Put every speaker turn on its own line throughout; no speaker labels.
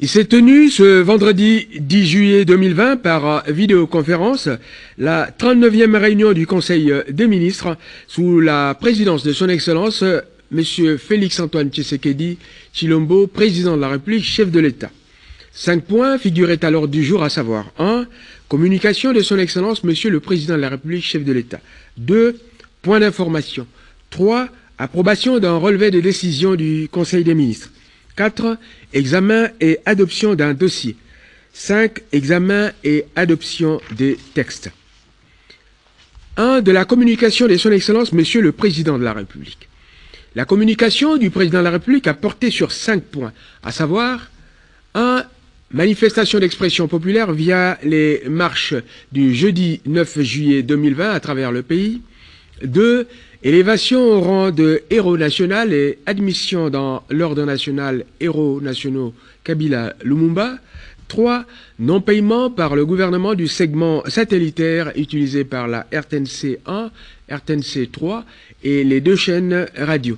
Il s'est tenu ce vendredi 10 juillet 2020 par vidéoconférence la 39e réunion du Conseil des ministres sous la présidence de son Excellence M. Félix-Antoine Tshisekedi Tshilombo, président de la République, chef de l'État. 5 points figuraient à l'ordre du jour, à savoir 1. Communication de son Excellence M. le Président de la République, chef de l'État. 2. Point d'information. 3. Approbation d'un relevé des décisions du Conseil des ministres. 4. Examen et adoption d'un dossier. 5. Examen et adoption des textes. 1. De la communication de son Excellence Monsieur le Président de la République. La communication du Président de la République a porté sur 5 points, à savoir 1. Manifestation d'expression populaire via les marches du jeudi 9 juillet 2020 à travers le pays. 2. Élévation au rang de héros national et admission dans l'ordre national héros nationaux Kabila Lumumba. 3. Non-paiement par le gouvernement du segment satellitaire utilisé par la RTNC 1, RTNC 3 et les 2 chaînes radio.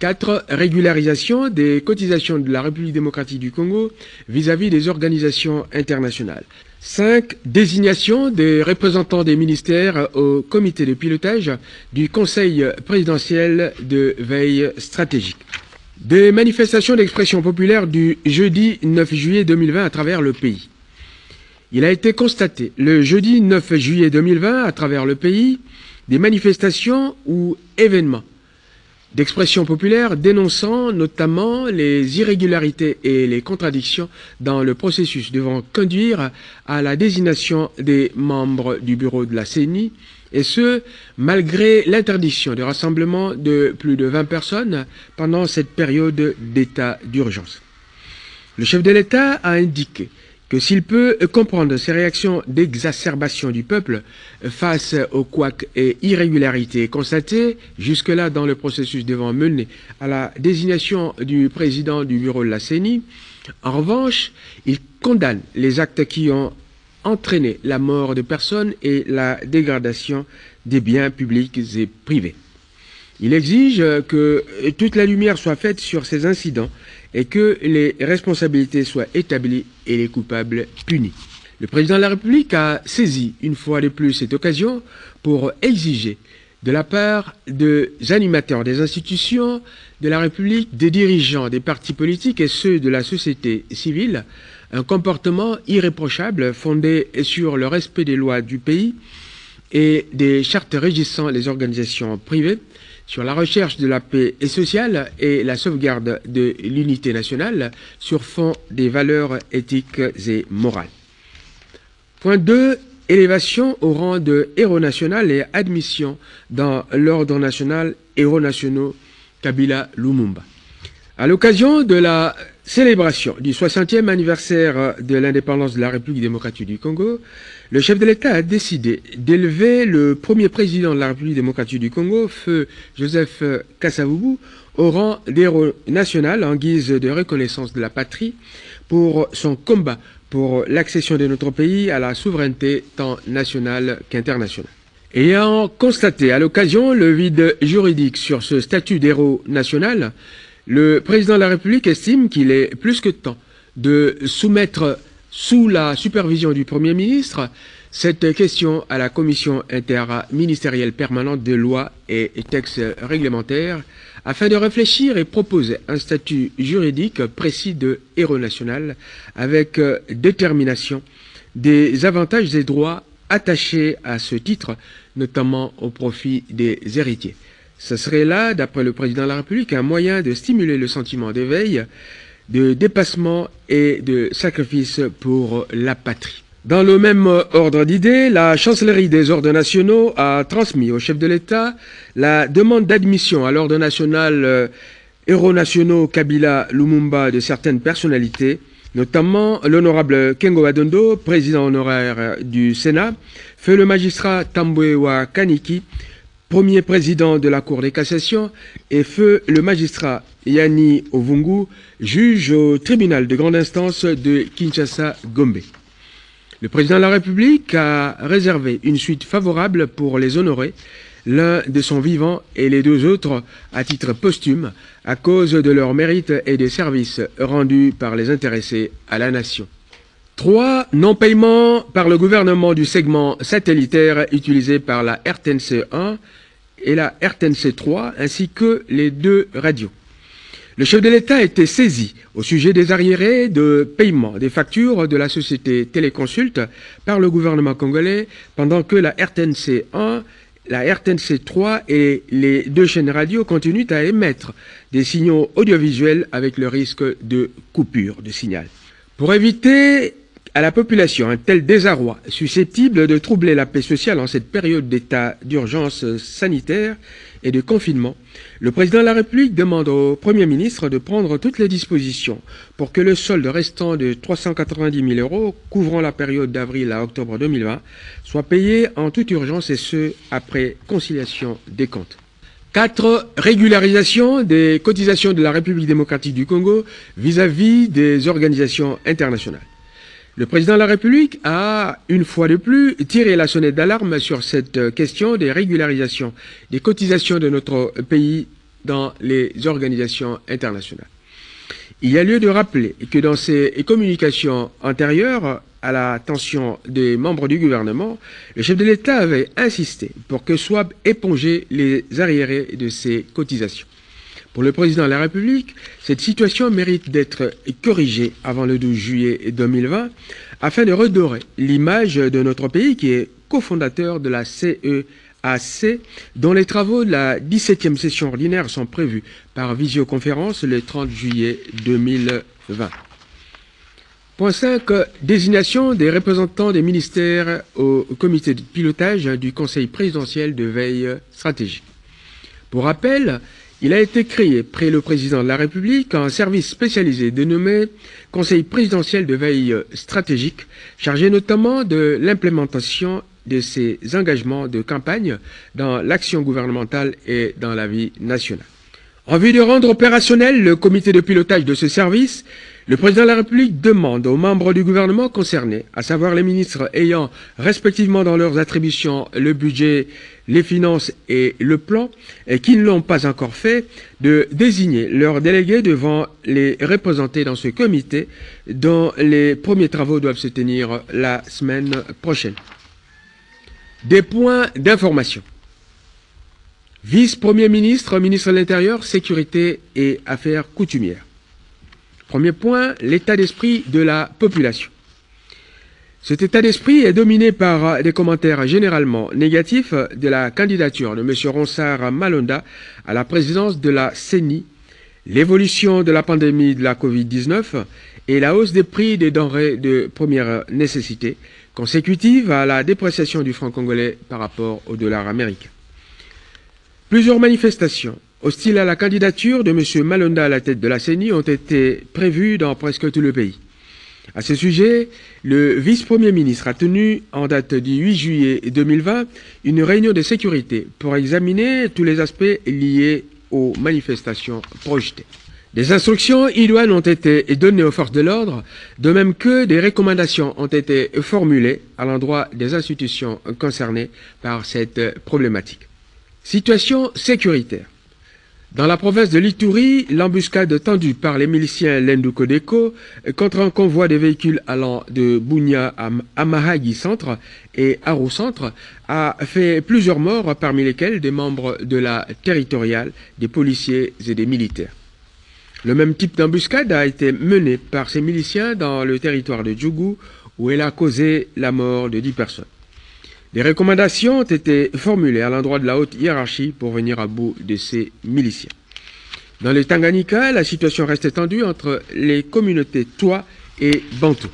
4. Régularisation des cotisations de la République démocratique du Congo vis-à-vis des organisations internationales. 5. Désignation des représentants des ministères au comité de pilotage du Conseil présidentiel de veille stratégique. Des manifestations d'expression populaire du jeudi 9 juillet 2020 à travers le pays. Il a été constaté le jeudi 9 juillet 2020 à travers le pays des manifestations ou événements d'expression populaire dénonçant notamment les irrégularités et les contradictions dans le processus devant conduire à la désignation des membres du bureau de la CENI, et ce, malgré l'interdiction de rassemblement de plus de 20 personnes pendant cette période d'état d'urgence. Le chef de l'État a indiqué que s'il peut comprendre ces réactions d'exacerbation du peuple face aux couacs et irrégularités constatées jusque-là dans le processus devant mener à la désignation du président du bureau de la CENI, en revanche, il condamne les actes qui ont entraîné la mort de personnes et la dégradation des biens publics et privés. Il exige que toute la lumière soit faite sur ces incidents et que les responsabilités soient établies et les coupables punis. Le président de la République a saisi une fois de plus cette occasion pour exiger de la part des animateurs des institutions de la République, des dirigeants des partis politiques et ceux de la société civile, un comportement irréprochable fondé sur le respect des lois du pays et des chartes régissant les organisations privées, sur la recherche de la paix sociale et la sauvegarde de l'unité nationale sur fond des valeurs éthiques et morales. Point 2. Élévation au rang de héros national et admission dans l'ordre national héros nationaux Kabila Lumumba. À l'occasion de la célébration du 60e anniversaire de l'indépendance de la République démocratique du Congo, le chef de l'État a décidé d'élever le premier président de la République démocratique du Congo, feu Joseph Kasavubu, au rang d'héros national en guise de reconnaissance de la patrie pour son combat pour l'accession de notre pays à la souveraineté tant nationale qu'internationale. Ayant constaté à l'occasion le vide juridique sur ce statut d'héros national, le président de la République estime qu'il est plus que temps de soumettre sous la supervision du Premier ministre cette question à la commission interministérielle permanente de lois et textes réglementaires afin de réfléchir et proposer un statut juridique précis de héros national avec détermination des avantages et droits attachés à ce titre, notamment au profit des héritiers. Ce serait là, d'après le président de la République, un moyen de stimuler le sentiment d'éveil, de dépassement et de sacrifice pour la patrie. Dans le même ordre d'idées, la chancellerie des ordres nationaux a transmis au chef de l'État la demande d'admission à l'ordre national héros nationaux Kabila Lumumba de certaines personnalités, notamment l'honorable Kengo Badondo, président honoraire du Sénat, feu le magistrat Tambwewa Kaniki, premier président de la Cour des cassations, et feu le magistrat Yanni Ovungu, juge au tribunal de grande instance de Kinshasa-Gombe. Le président de la République a réservé une suite favorable pour les honorer l'un de son vivant et les deux autres à titre posthume, à cause de leur mérite et des services rendus par les intéressés à la nation. 3. Non-paiement par le gouvernement du segment satellitaire utilisé par la RTNC 1 et la RTNC 3, ainsi que les deux radios. Le chef de l'État a été saisi au sujet des arriérés de paiement des factures de la société Téléconsult par le gouvernement congolais, pendant que la RTNC 1, la RTNC 3 et les deux chaînes radio continuent à émettre des signaux audiovisuels avec le risque de coupure de signal. Pour éviter à la population un tel désarroi susceptible de troubler la paix sociale en cette période d'état d'urgence sanitaire et de confinement, le président de la République demande au Premier ministre de prendre toutes les dispositions pour que le solde restant de 390 000 € couvrant la période d'avril à octobre 2020 soit payé en toute urgence et ce, après conciliation des comptes. 4. Régularisation des cotisations de la République démocratique du Congo vis-à-vis des organisations internationales. Le président de la République a, une fois de plus, tiré la sonnette d'alarme sur cette question des régularisations des cotisations de notre pays dans les organisations internationales. Il y a lieu de rappeler que dans ses communications antérieures à l'attention des membres du gouvernement, le chef de l'État avait insisté pour que soient épongés les arriérés de ces cotisations. Pour le président de la République, cette situation mérite d'être corrigée avant le 12 juillet 2020 afin de redorer l'image de notre pays qui est cofondateur de la CEAC, dont les travaux de la 17e session ordinaire sont prévus par visioconférence le 30 juillet 2020. Point 5. Désignation des représentants des ministères au comité de pilotage du Conseil présidentiel de veille stratégique. Pour rappel, il a été créé près le président de la République un service spécialisé dénommé Conseil présidentiel de veille stratégique, chargé notamment de l'implémentation de ses engagements de campagne dans l'action gouvernementale et dans la vie nationale. En vue de rendre opérationnel le comité de pilotage de ce service, le président de la République demande aux membres du gouvernement concernés, à savoir les ministres ayant respectivement dans leurs attributions le budget, les finances et le plan, et qui ne l'ont pas encore fait, de désigner leurs délégués devant les représenter dans ce comité, dont les premiers travaux doivent se tenir la semaine prochaine. Des points d'information. Vice-premier ministre, ministre de l'Intérieur, Sécurité et Affaires coutumières. Premier point, l'état d'esprit de la population. Cet état d'esprit est dominé par des commentaires généralement négatifs de la candidature de M. Ronsard Malonda à la présidence de la CENI, l'évolution de la pandémie de la Covid-19 et la hausse des prix des denrées de première nécessité, consécutive à la dépréciation du franc congolais par rapport au dollar américain. Plusieurs manifestations hostiles à la candidature de M. Malonda à la tête de la CENI ont été prévues dans presque tout le pays. À ce sujet, le vice-premier ministre a tenu, en date du 8 juillet 2020, une réunion de sécurité pour examiner tous les aspects liés aux manifestations projetées. Des instructions idoines ont été données aux forces de l'ordre, de même que des recommandations ont été formulées à l'endroit des institutions concernées par cette problématique. Situation sécuritaire. Dans la province de l'Ituri, l'embuscade tendue par les miliciens Lendu Kodeko contre un convoi de véhicules allant de Bunia à Mahagi Centre et Aru Centre a fait plusieurs morts, parmi lesquels des membres de la territoriale, des policiers et des militaires. Le même type d'embuscade a été mené par ces miliciens dans le territoire de Djougou, où elle a causé la mort de 10 personnes. Des recommandations ont été formulées à l'endroit de la haute hiérarchie pour venir à bout de ces miliciens. Dans le Tanganyika, la situation reste tendue entre les communautés Twa et Bantou.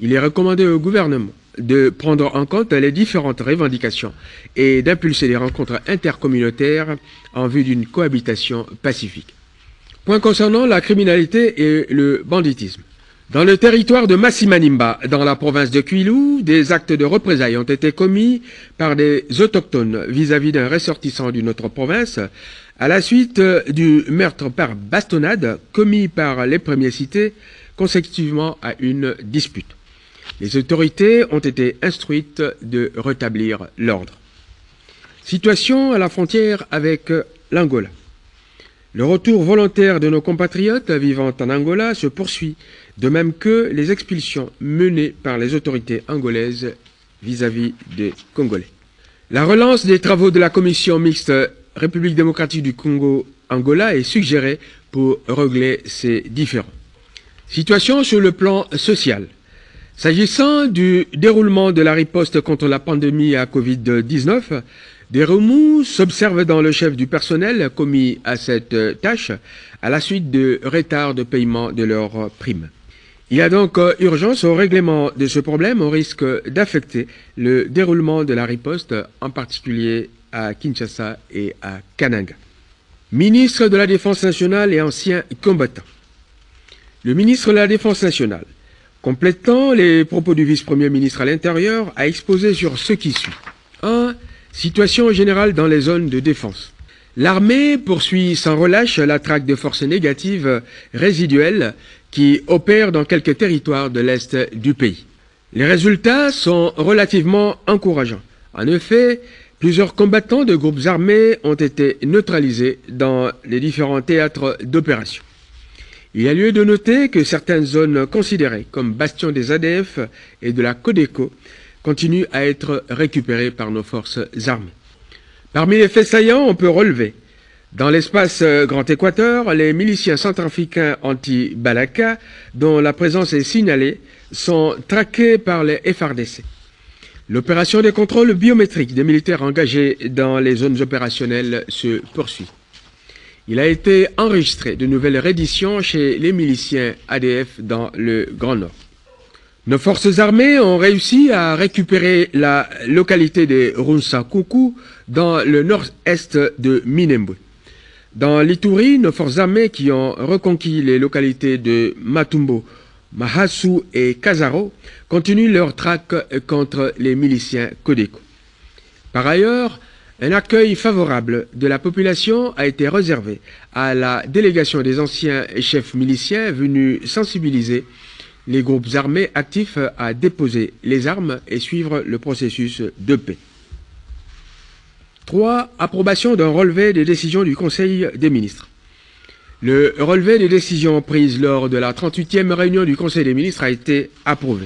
Il est recommandé au gouvernement de prendre en compte les différentes revendications et d'impulser des rencontres intercommunautaires en vue d'une cohabitation pacifique. Point concernant la criminalité et le banditisme. Dans le territoire de Massimanimba, dans la province de Kwilu, des actes de représailles ont été commis par des autochtones vis-à-vis d'un ressortissant d'une autre province, à la suite du meurtre par bastonnade commis par les premiers cités consécutivement à une dispute. Les autorités ont été instruites de rétablir l'ordre. Situation à la frontière avec l'Angola. Le retour volontaire de nos compatriotes vivant en Angola se poursuit, de même que les expulsions menées par les autorités angolaises vis-à-vis des Congolais. La relance des travaux de la commission mixte République démocratique du Congo-Angola est suggérée pour régler ces différends. Situation sur le plan social. S'agissant du déroulement de la riposte contre la pandémie à Covid-19, des remous s'observent dans le chef du personnel commis à cette tâche à la suite de retards de paiement de leurs primes. Il y a donc urgence au règlement de ce problème au risque d'affecter le déroulement de la riposte, en particulier à Kinshasa et à Kananga. Ministre de la Défense nationale et ancien combattant. Le ministre de la Défense nationale, complétant les propos du vice-premier ministre à l'Intérieur, a exposé sur ce qui suit. 1. Situation générale dans les zones de défense. L'armée poursuit sans relâche la traque de forces négatives résiduelles qui opèrent dans quelques territoires de l'Est du pays. Les résultats sont relativement encourageants. En effet, plusieurs combattants de groupes armés ont été neutralisés dans les différents théâtres d'opération. Il y a lieu de noter que certaines zones considérées comme bastions des ADF et de la Codeco continuent à être récupérées par nos forces armées. Parmi les faits saillants, on peut relever dans l'espace Grand Équateur, les miliciens centrafricains anti-Balaka, dont la présence est signalée, sont traqués par les FARDC. L'opération de contrôle biométrique des militaires engagés dans les zones opérationnelles se poursuit. Il a été enregistré de nouvelles redditions chez les miliciens ADF dans le Grand Nord. Nos forces armées ont réussi à récupérer la localité de Runsakuku dans le nord-est de Minembwe. Dans l'Ituri, nos forces armées qui ont reconquis les localités de Matumbo, Mahasu et Kazaro continuent leur traque contre les miliciens Codeco. Par ailleurs, un accueil favorable de la population a été réservé à la délégation des anciens chefs miliciens venus sensibiliser les groupes armés actifs à déposer les armes et suivre le processus de paix. 3. Approbation d'un relevé des décisions du Conseil des ministres. Le relevé des décisions prises lors de la 38e réunion du Conseil des ministres a été approuvé.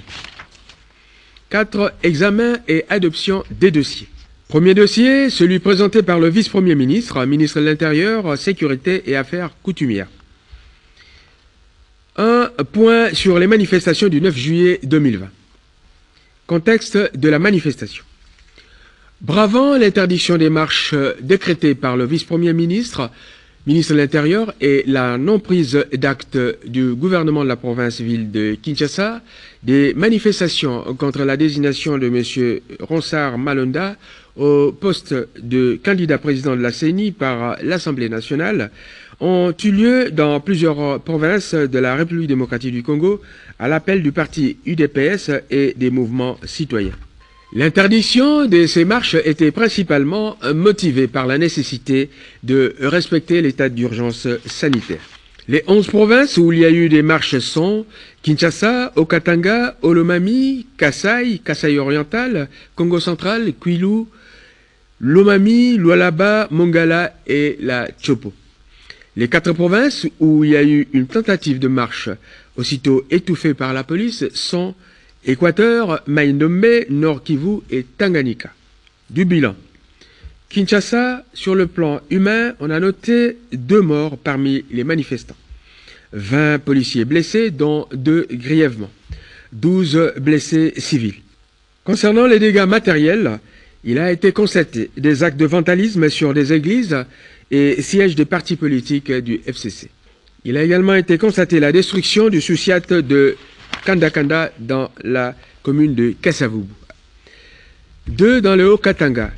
4. Examen et adoption des dossiers. Premier dossier, celui présenté par le vice-premier ministre, ministre de l'Intérieur, Sécurité et Affaires coutumières. Un point sur les manifestations du 9 juillet 2020. Contexte de la manifestation. Bravant l'interdiction des marches décrétée par le vice-premier ministre, ministre de l'Intérieur, et la non-prise d'acte du gouvernement de la province-ville de Kinshasa, des manifestations contre la désignation de M. Ronsard Malonda au poste de candidat président de la CENI par l'Assemblée nationale ont eu lieu dans plusieurs provinces de la République démocratique du Congo à l'appel du parti UDPS et des mouvements citoyens. L'interdiction de ces marches était principalement motivée par la nécessité de respecter l'état d'urgence sanitaire. Les 11 provinces où il y a eu des marches sont Kinshasa, Haut-Katanga, Olomami, Kasai, Kasai oriental, Congo central, Kwilu, Lomami, Lualaba, Mongala et la Chopo. Les 4 provinces où il y a eu une tentative de marche aussitôt étouffée par la police sont Équateur, Mai-Ndombe, Nord Kivu et Tanganyika. Du bilan. Kinshasa, sur le plan humain, on a noté 2 morts parmi les manifestants. 20 policiers blessés, dont 2 grièvement. 12 blessés civils. Concernant les dégâts matériels, il a été constaté des actes de vandalisme sur des églises et sièges des partis politiques du FCC. Il a également été constaté la destruction du sous-siat de Kanda dans la commune de Kasavubu. 2 dans le Haut-Katanga,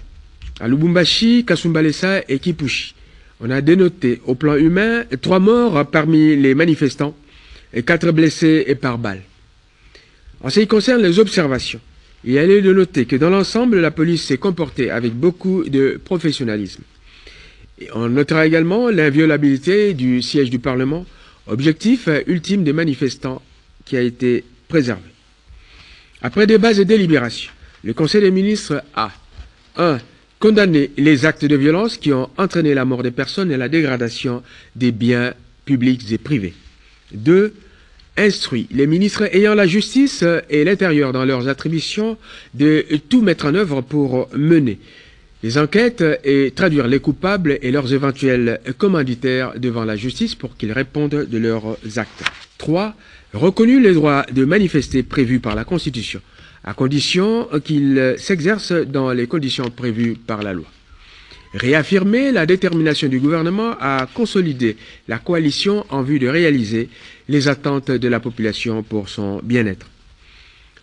à Lubumbashi, Kasumbalesa et Kipushi. On a dénoté au plan humain 3 morts parmi les manifestants et 4 blessés et par balle. En ce qui concerne les observations, il est de noter que dans l'ensemble, la police s'est comportée avec beaucoup de professionnalisme. Et on notera également l'inviolabilité du siège du Parlement, objectif ultime des manifestants qui a été préservé. Après débats et délibérations, le Conseil des ministres a 1. condamner les actes de violence qui ont entraîné la mort des personnes et la dégradation des biens publics et privés. 2. Instruit les ministres ayant la justice et l'intérieur dans leurs attributions de tout mettre en œuvre pour mener les enquêtes et traduire les coupables et leurs éventuels commanditaires devant la justice pour qu'ils répondent de leurs actes. 3. Reconnu les droits de manifester prévus par la Constitution, à condition qu'ils s'exercent dans les conditions prévues par la loi. Réaffirmer la détermination du gouvernement à consolider la coalition en vue de réaliser les attentes de la population pour son bien-être.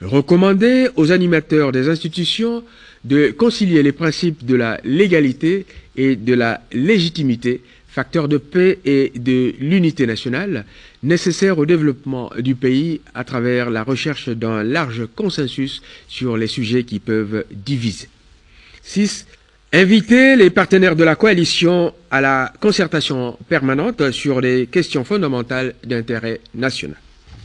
Recommander aux animateurs des institutions de concilier les principes de la légalité et de la légitimité, facteurs de paix et de l'unité nationale, nécessaires au développement du pays à travers la recherche d'un large consensus sur les sujets qui peuvent diviser. 6. Inviter les partenaires de la coalition à la concertation permanente sur les questions fondamentales d'intérêt national.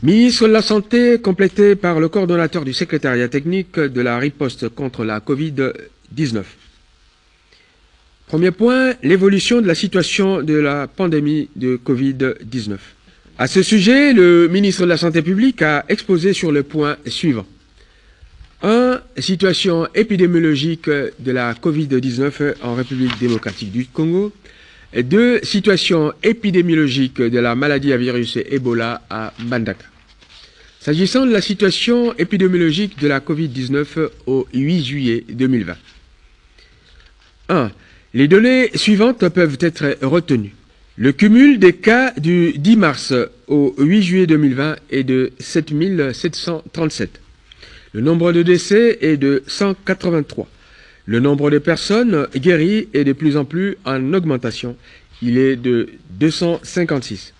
Ministre de la Santé, complété par le coordonnateur du secrétariat technique de la riposte contre la Covid-19. Premier point, l'évolution de la situation de la pandémie de Covid-19. À ce sujet, le ministre de la Santé publique a exposé sur le point suivant. 1. Situation épidémiologique de la Covid-19 en République démocratique du Congo. 2. Situation épidémiologique de la maladie à virus Ebola à Mbandaka. S'agissant de la situation épidémiologique de la Covid-19 au 8 juillet 2020. 1. Les données suivantes peuvent être retenues. Le cumul des cas du 10 mars au 8 juillet 2020 est de 7 737. Le nombre de décès est de 183. Le nombre de personnes guéries est de plus en plus en augmentation. Il est de 256.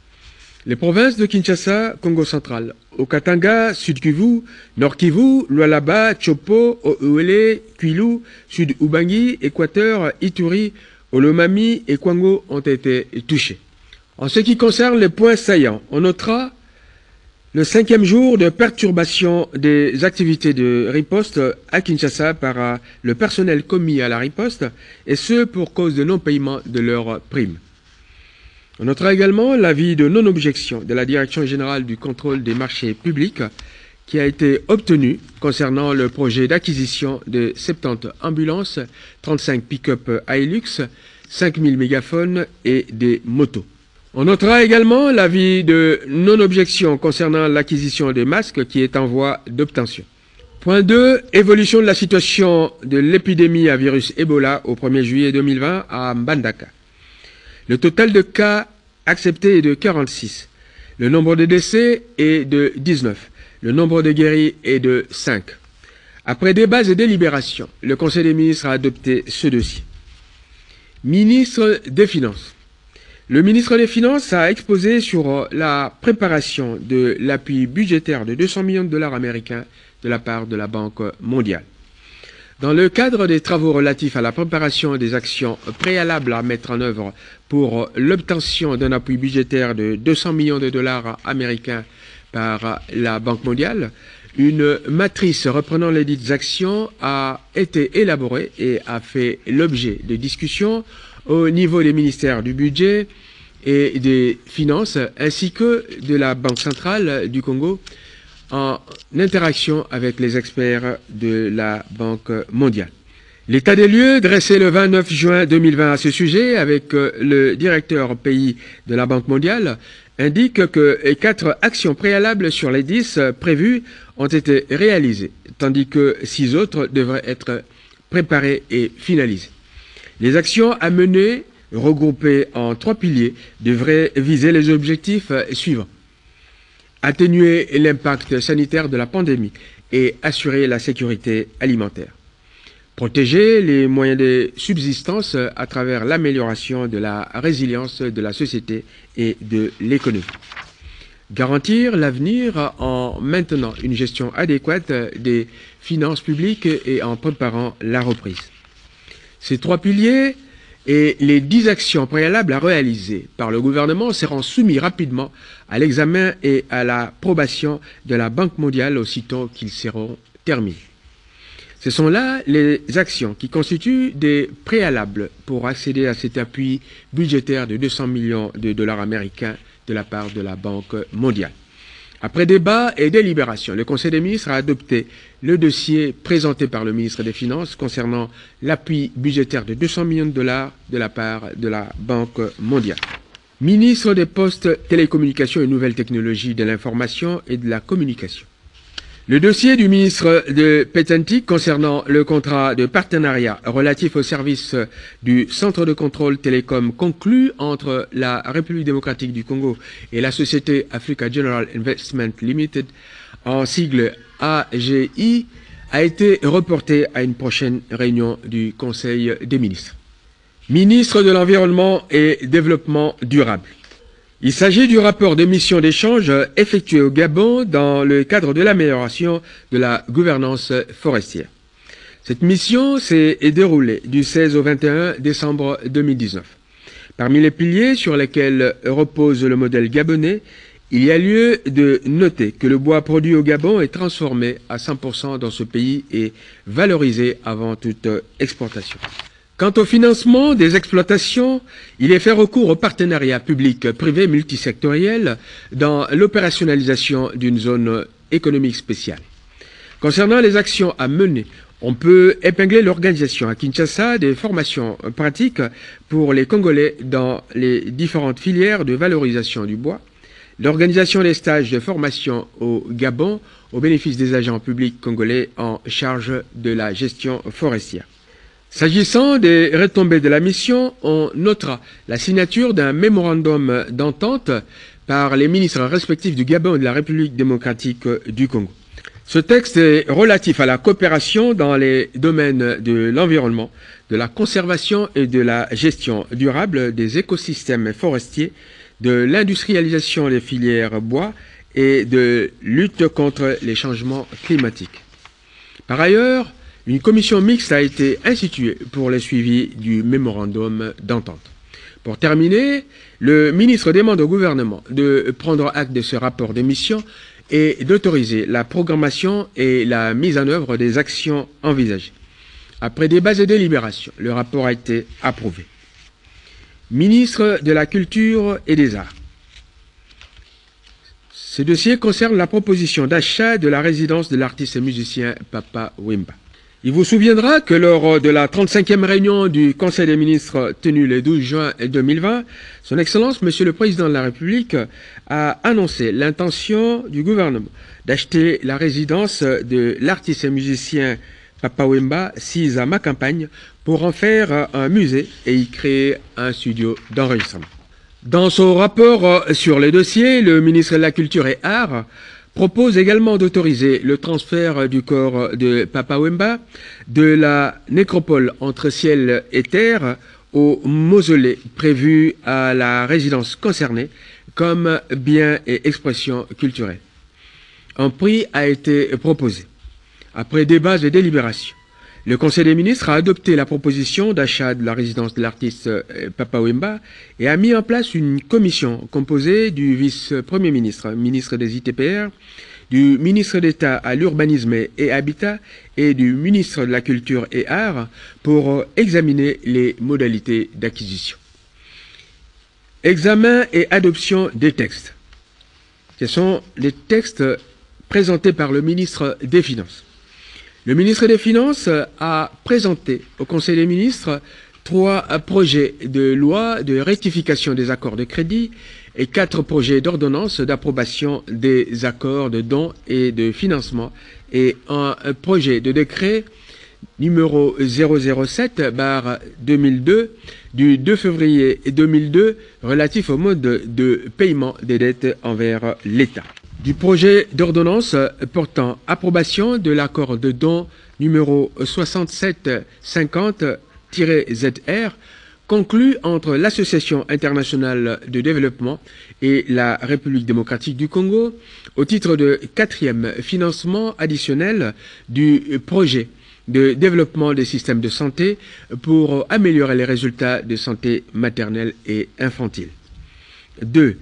Les provinces de Kinshasa, Congo central, Okatanga, Sud Kivu, Nord Kivu, Lualaba, Chopo, Ouele, Kwilu, Sud Ubangi, Équateur, Ituri, Olomami et Kwango ont été touchés. En ce qui concerne les points saillants, on notera le 5e jour de perturbation des activités de riposte à Kinshasa par le personnel commis à la riposte, et ce pour cause de non-paiement de leurs primes. On notera également l'avis de non-objection de la Direction générale du contrôle des marchés publics qui a été obtenu concernant le projet d'acquisition de 70 ambulances, 35 pick-up Hilux, 5000 mégaphones et des motos. On notera également l'avis de non-objection concernant l'acquisition des masques qui est en voie d'obtention. Point 2. Évolution de la situation de l'épidémie à virus Ebola au 1er juillet 2020 à Mbandaka. Le total de cas acceptés est de 46. Le nombre de décès est de 19. Le nombre de guéris est de 5. Après débats et délibérations, le Conseil des ministres a adopté ce dossier. Ministre des Finances. Le ministre des Finances a exposé sur la préparation de l'appui budgétaire de 200 millions de dollars américains de la part de la Banque mondiale. Dans le cadre des travaux relatifs à la préparation des actions préalables à mettre en œuvre pour l'obtention d'un appui budgétaire de 200 millions de dollars américains par la Banque mondiale, une matrice reprenant les dites actions a été élaborée et a fait l'objet de discussions au niveau des ministères du budget et des finances ainsi que de la Banque centrale du Congo en interaction avec les experts de la Banque mondiale. L'état des lieux dressé le 29 juin 2020 à ce sujet avec le directeur pays de la Banque mondiale indique que 4 actions préalables sur les 10 prévues ont été réalisées, tandis que 6 autres devraient être préparées et finalisées. Les actions à mener, regroupées en 3 piliers, devraient viser les objectifs suivants. Atténuer l'impact sanitaire de la pandémie et assurer la sécurité alimentaire. Protéger les moyens de subsistance à travers l'amélioration de la résilience de la société et de l'économie. Garantir l'avenir en maintenant une gestion adéquate des finances publiques et en préparant la reprise. Ces 3 piliers et les 10 actions préalables à réaliser par le gouvernement seront soumis rapidement à l'examen et à l'approbation de la Banque mondiale aussitôt qu'ils seront terminés. Ce sont là les actions qui constituent des préalables pour accéder à cet appui budgétaire de 200 millions de dollars américains de la part de la Banque mondiale. Après débat et délibération, le Conseil des ministres a adopté le dossier présenté par le ministre des Finances concernant l'appui budgétaire de 200 millions de dollars de la part de la Banque mondiale. Ministre des Postes, Télécommunications et Nouvelles Technologies de l'Information et de la Communication. Le dossier du ministre de Petentique concernant le contrat de partenariat relatif au service du Centre de contrôle télécom conclu entre la République démocratique du Congo et la société Africa General Investment Limited, en sigle AGI, a été reporté à une prochaine réunion du Conseil des ministres. Ministre de l'Environnement et Développement durable. Il s'agit du rapport de mission d'échange effectué au Gabon dans le cadre de l'amélioration de la gouvernance forestière. Cette mission s'est déroulée du 16 au 21 décembre 2019. Parmi les piliers sur lesquels repose le modèle gabonais, il y a lieu de noter que le bois produit au Gabon est transformé à 100% dans ce pays et valorisé avant toute exportation. Quant au financement des exploitations, il est fait recours au partenariat public-privé multisectoriel dans l'opérationnalisation d'une zone économique spéciale. Concernant les actions à mener, on peut épingler l'organisation à Kinshasa des formations pratiques pour les Congolais dans les différentes filières de valorisation du bois, l'organisation des stages de formation au Gabon au bénéfice des agents publics congolais en charge de la gestion forestière. S'agissant des retombées de la mission, on notera la signature d'un mémorandum d'entente par les ministres respectifs du Gabon et de la République démocratique du Congo. Ce texte est relatif à la coopération dans les domaines de l'environnement, de la conservation et de la gestion durable des écosystèmes forestiers, de l'industrialisation des filières bois et de lutte contre les changements climatiques. Par ailleurs, une commission mixte a été instituée pour le suivi du mémorandum d'entente. Pour terminer, le ministre demande au gouvernement de prendre acte de ce rapport de mission et d'autoriser la programmation et la mise en œuvre des actions envisagées. Après débats et délibérations, le rapport a été approuvé. Ministre de la Culture et des Arts. Ce dossier concerne la proposition d'achat de la résidence de l'artiste et musicien Papa Wemba. Il vous souviendra que lors de la 35e réunion du Conseil des ministres tenue le 12 juin 2020, Son Excellence, Monsieur le Président de la République, a annoncé l'intention du gouvernement d'acheter la résidence de l'artiste et musicien Papa Wemba, sise à ma campagne, pour en faire un musée et y créer un studio d'enregistrement. Dans son rapport sur les dossiers, le ministre de la Culture et Arts propose également d'autoriser le transfert du corps de Papa Wemba de la nécropole entre ciel et terre au mausolée prévu à la résidence concernée comme bien et expression culturelle. Un prix a été proposé. Après débats et délibérations, le Conseil des ministres a adopté la proposition d'achat de la résidence de l'artiste Papa Wemba et a mis en place une commission composée du vice-premier ministre, ministre des ITPR, du ministre d'État à l'urbanisme et habitat et du ministre de la Culture et Arts pour examiner les modalités d'acquisition. Examen et adoption des textes. Ce sont les textes présentés par le ministre des Finances. Le ministre des Finances a présenté au Conseil des ministres 3 projets de loi de rectification des accords de crédit et 4 projets d'ordonnance d'approbation des accords de dons et de financement et un projet de décret numéro 007/2002 du 2 février 2002 relatif au mode de paiement des dettes envers l'État. Du projet d'ordonnance portant approbation de l'accord de don numéro 6750-ZR conclu entre l'Association internationale de développement et la République démocratique du Congo au titre de 4e financement additionnel du projet de développement des systèmes de santé pour améliorer les résultats de santé maternelle et infantile. 2.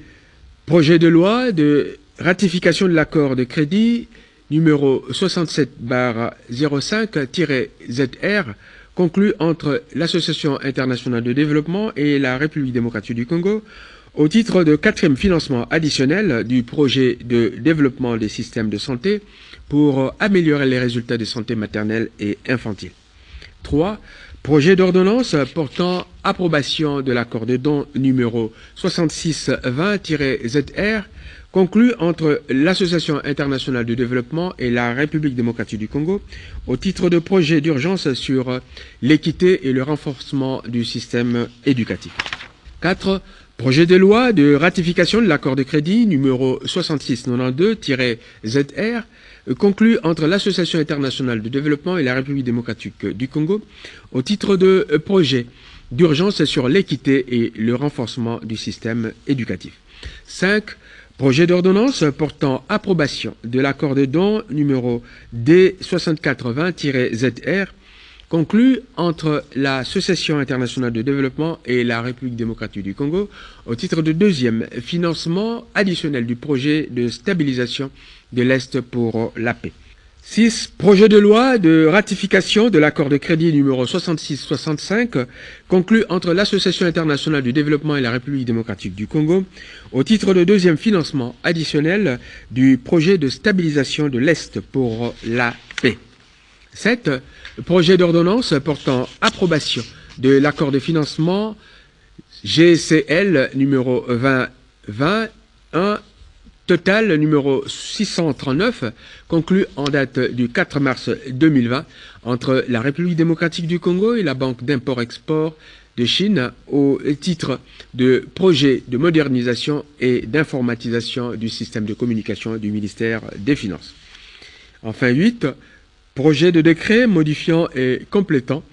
Projet de loi de ratification de l'accord de crédit numéro 67/05-ZR conclu entre l'Association internationale de développement et la République démocratique du Congo au titre de 4e financement additionnel du projet de développement des systèmes de santé pour améliorer les résultats de santé maternelle et infantile. 3. Projet d'ordonnance portant approbation de l'accord de don numéro 6620-ZR conclu entre l'Association internationale de développement et la République démocratique du Congo au titre de projet d'urgence sur l'équité et le renforcement du système éducatif. 4. Projet de loi de ratification de l'accord de crédit numéro 6692-ZR conclu entre l'Association internationale de développement et la République démocratique du Congo au titre de projet d'urgence sur l'équité et le renforcement du système éducatif. 5. Projet d'ordonnance portant approbation de l'accord de don numéro D6420-ZR conclu entre l'Association internationale de développement et la République démocratique du Congo au titre de 2e financement additionnel du projet de stabilisation de l'Est pour la paix. 6. Projet de loi de ratification de l'accord de crédit numéro 6665 conclu entre l'Association internationale du développement et la République démocratique du Congo au titre de 2e financement additionnel du projet de stabilisation de l'Est pour la paix. 7. Projet d'ordonnance portant approbation de l'accord de financement GCL numéro 2021 total numéro 639 conclu en date du 4 mars 2020 entre la République démocratique du Congo et la Banque d'import-export de Chine au titre de projet de modernisation et d'informatisation du système de communication du ministère des Finances. Enfin 8. Projet de décret modifiant et complétant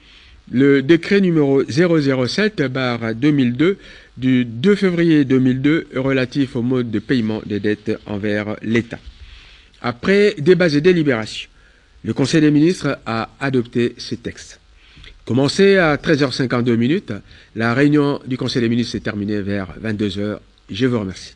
le décret numéro 007/2002 du 2 février 2002 relatif au mode de paiement des dettes envers l'État. Après débats et délibérations, le Conseil des ministres a adopté ces textes. Commencé à 13h52, la réunion du Conseil des ministres s'est terminée vers 22h. Je vous remercie.